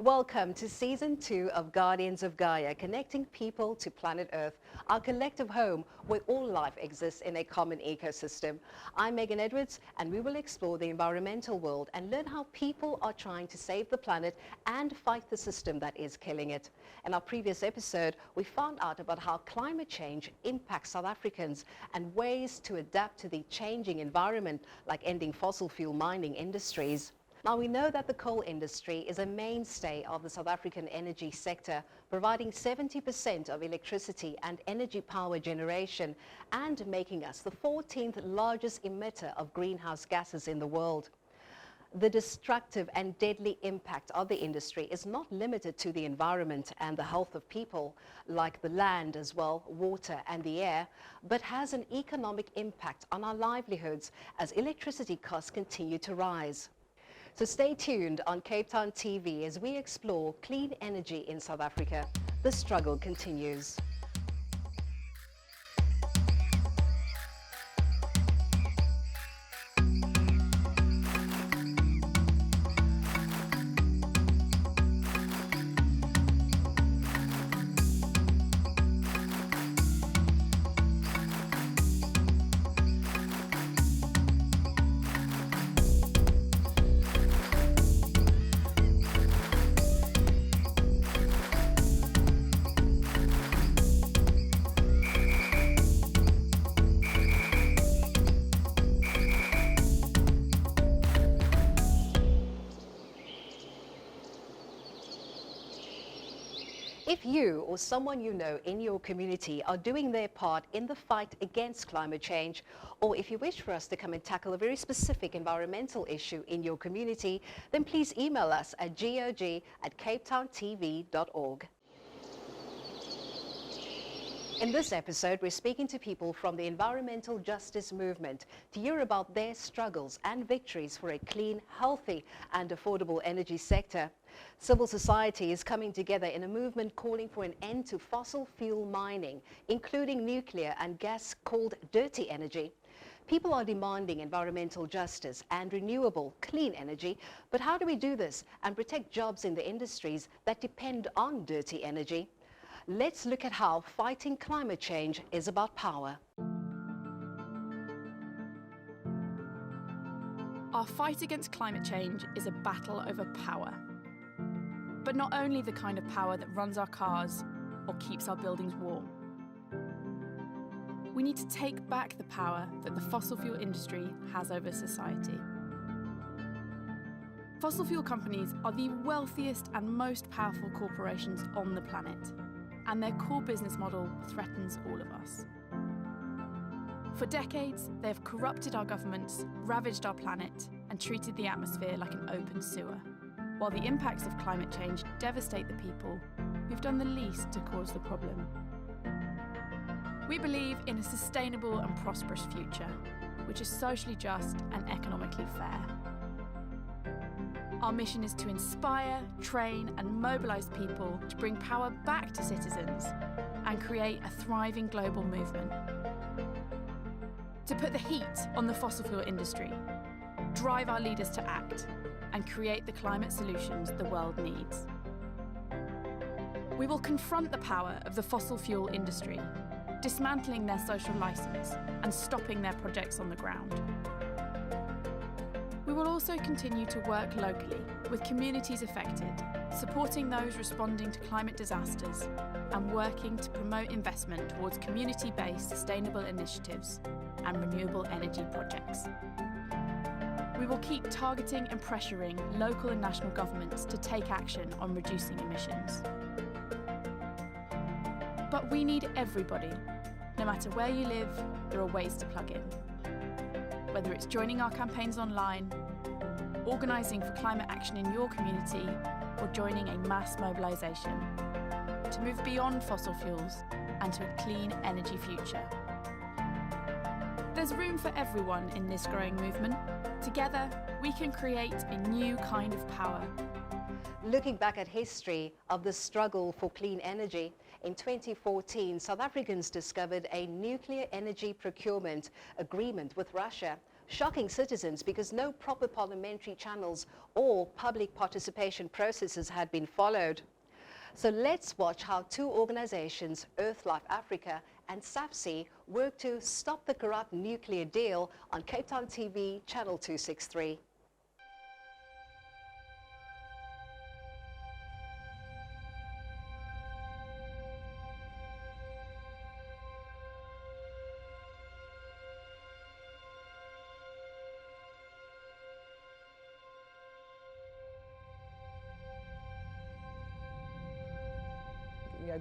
Welcome to Season 2 of Guardians of Gaia, connecting people to planet Earth, our collective home where all life exists in a common ecosystem. I'm Megan Edwards, and we will explore the environmental world and learn how people are trying to save the planet and fight the system that is killing it. In our previous episode, we found out about how climate change impacts South Africans and ways to adapt to the changing environment, like ending fossil fuel mining industries. Now, we know that the coal industry is a mainstay of the South African energy sector, providing 70% of electricity and energy power generation and making us the 14th largest emitter of greenhouse gases in the world. The destructive and deadly impact of the industry is not limited to the environment and the health of people, like the land as well, water and the air, but has an economic impact on our livelihoods as electricity costs continue to rise. So stay tuned on Cape Town TV as we explore clean energy in South Africa. The struggle continues. If you or someone you know in your community are doing their part in the fight against climate change, or if you wish for us to come and tackle a very specific environmental issue in your community, then please email us at gog@capetowntv.org. In this episode, we're speaking to people from the environmental justice movement to hear about their struggles and victories for a clean, healthy and affordable energy sector. Civil society is coming together in a movement calling for an end to fossil fuel mining, including nuclear and gas, called dirty energy. People are demanding environmental justice and renewable, clean energy, but how do we do this and protect jobs in the industries that depend on dirty energy? Let's look at how fighting climate change is about power. Our fight against climate change is a battle over power. But not only the kind of power that runs our cars or keeps our buildings warm. We need to take back the power that the fossil fuel industry has over society. Fossil fuel companies are the wealthiest and most powerful corporations on the planet, and their core business model threatens all of us. For decades, they have corrupted our governments, ravaged our planet, and treated the atmosphere like an open sewer, while the impacts of climate change devastate the people who've done the least to cause the problem. We believe in a sustainable and prosperous future, which is socially just and economically fair. Our mission is to inspire, train and mobilise people to bring power back to citizens and create a thriving global movement. To put the heat on the fossil fuel industry, drive our leaders to act and create the climate solutions the world needs. We will confront the power of the fossil fuel industry, dismantling their social licence and stopping their projects on the ground. We will also continue to work locally with communities affected, supporting those responding to climate disasters and working to promote investment towards community-based sustainable initiatives and renewable energy projects. We will keep targeting and pressuring local and national governments to take action on reducing emissions. But we need everybody. No matter where you live, there are ways to plug in. Whether it's joining our campaigns online, organising for climate action in your community, or joining a mass mobilisation to move beyond fossil fuels and to a clean energy future. There's room for everyone in this growing movement. Together, we can create a new kind of power. Looking back at history of the struggle for clean energy, in 2014, South Africans discovered a nuclear energy procurement agreement with Russia, shocking citizens because no proper parliamentary channels or public participation processes had been followed. So let's watch how two organizations, Earthlife Africa and SAFC, work to stop the corrupt nuclear deal on Cape Town TV, Channel 263.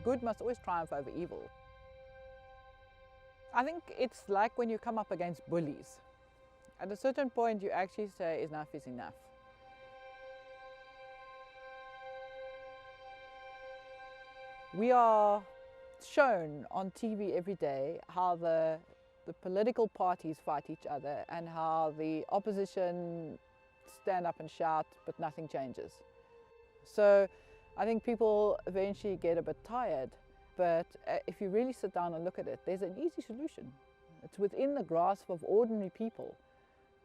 Good must always triumph over evil. I think it's like when you come up against bullies. At a certain point, you actually say, enough is enough. We are shown on TV every day how the political parties fight each other and how the opposition stand up and shout, but nothing changes. So I think people eventually get a bit tired, but if you really sit down and look at it, there's an easy solution. It's within the grasp of ordinary people.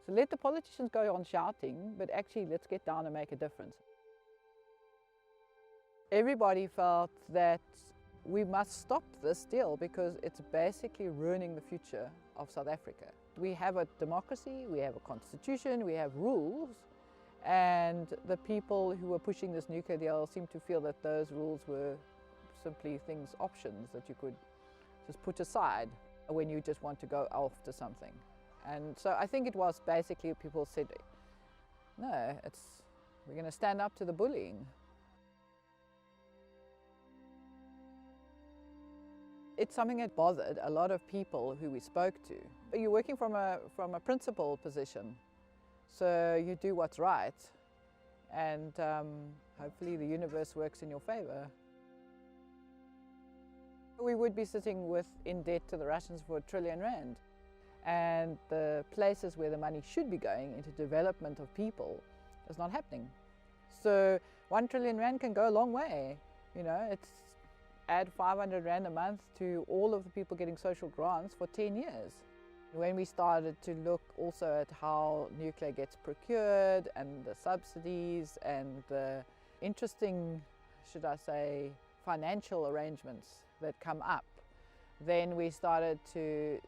So let the politicians go on shouting, but actually let's get down and make a difference. Everybody felt that we must stop this deal because it's basically ruining the future of South Africa. We have a democracy, we have a constitution, we have rules, and the people who were pushing this nuclear deal seemed to feel that those rules were simply options that you could just put aside when you just want to go after something. And so I think it was basically people said, no, we're going to stand up to the bullying. It's something that bothered a lot of people who we spoke to. You're working from a principal position. So you do what's right, and hopefully the universe works in your favor. We would be sitting in debt to the Russians for R1 trillion, and the places where the money should be going into development of people is not happening. So R1 trillion can go a long way. It's add 500 Rand a month to all of the people getting social grants for 10 years. When we started to look also at how nuclear gets procured and the subsidies and the interesting, should I say, financial arrangements that come up, then we started to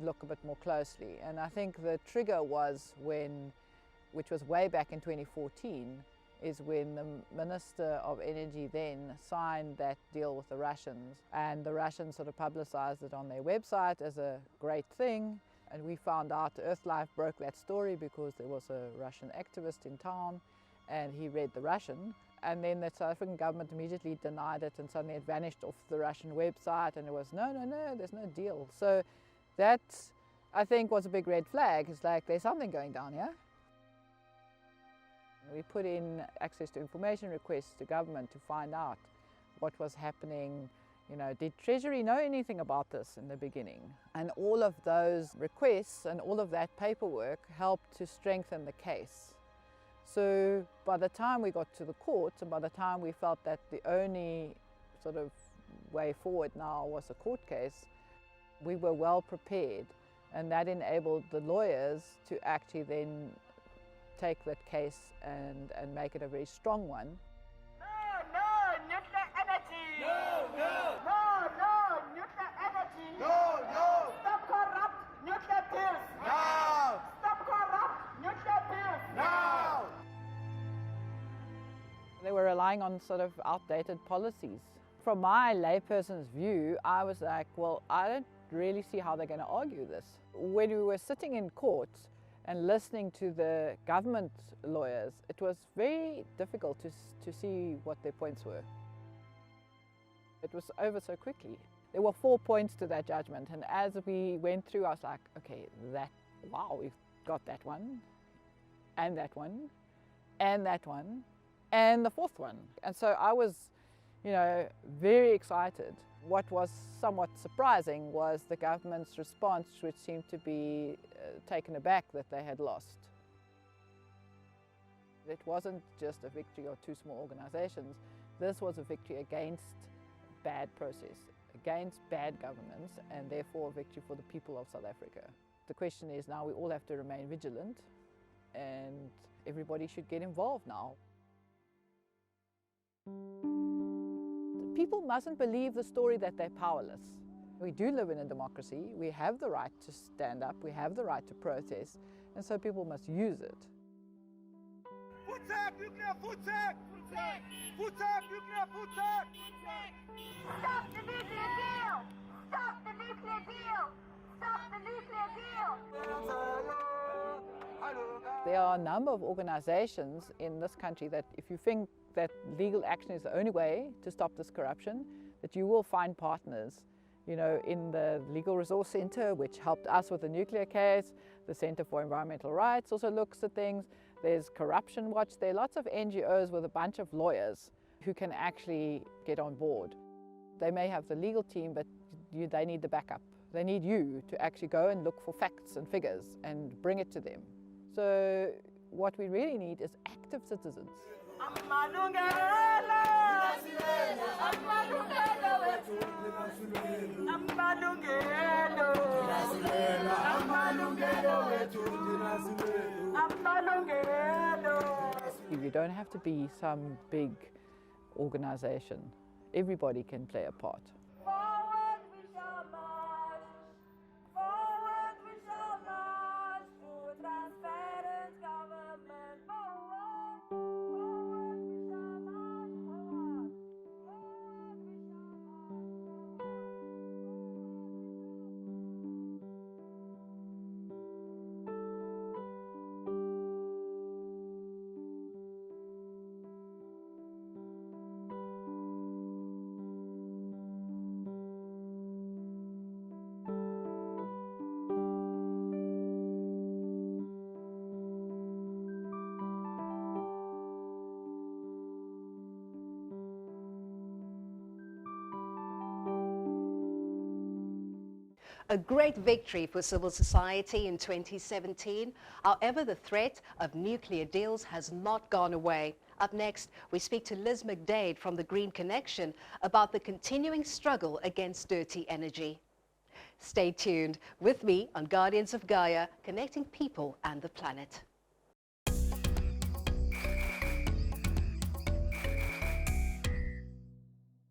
look a bit more closely. And I think the trigger was which was way back in 2014, is when the Minister of Energy then signed that deal with the Russians, and the Russians sort of publicized it on their website as a great thing. And we found out Earthlife broke that story because there was a Russian activist in town and he read the Russian. And then the South African government immediately denied it, and suddenly it vanished off the Russian website, and it was, no, there's no deal. So that, I think, was a big red flag. It's like, there's something going down here. We put in access to information requests to government to find out what was happening. Did Treasury know anything about this in the beginning? And all of those requests and all of that paperwork helped to strengthen the case. So by the time we got to the courts, and by the time we felt that the only sort of way forward now was a court case, we were well prepared, and that enabled the lawyers to actually then take that case and make it a very strong one. No, nuclear energy! No, nuclear energy! No! Stop corrupt nuclear deals! No! Stop corrupt nuclear deals! No! They were relying on sort of outdated policies. From my layperson's view, I was like, well, I don't really see how they're going to argue this. When we were sitting in court and listening to the government lawyers, it was very difficult to see what their points were. It was over so quickly. There were 4 points to that judgment, and as we went through, I was like, okay, wow, we've got that one, and that one, and that one, and the fourth one. And so I was, very excited. What was somewhat surprising was the government's response, which seemed to be taken aback that they had lost. It wasn't just a victory of two small organizations. This was a victory against bad process, against bad governance, and therefore a victory for the people of South Africa. The question is now we all have to remain vigilant, and everybody should get involved now. People mustn't believe the story that they're powerless. We do live in a democracy. We have the right to stand up. We have the right to protest. And so people must use it. Food tech, nuclear food tech! Food tech! Food tech, nuclear food tech! Stop the nuclear deal! Stop the nuclear deal! Stop the nuclear deal! There are a number of organizations in this country that if you think that legal action is the only way to stop this corruption, that you will find partners. You know, in the Legal Resource Centre, which helped us with the nuclear case, the Centre for Environmental Rights also looks at things. There's Corruption Watch. There are lots of NGOs with a bunch of lawyers who can actually get on board. They may have the legal team, but they need the backup. They need you to actually go and look for facts and figures and bring it to them. So what we really need is active citizens. You don't have to be some big organization. Everybody can play a part. Forward we shall march. Forward we shall march to a transparent government. Forward, forward we shall march. Forward, forward we shall A great victory for civil society in 2017. However, the threat of nuclear deals has not gone away. Up next, we speak to Liz McDade from the Green Connection about the continuing struggle against dirty energy. Stay tuned with me on Guardians of Gaia, connecting people and the planet.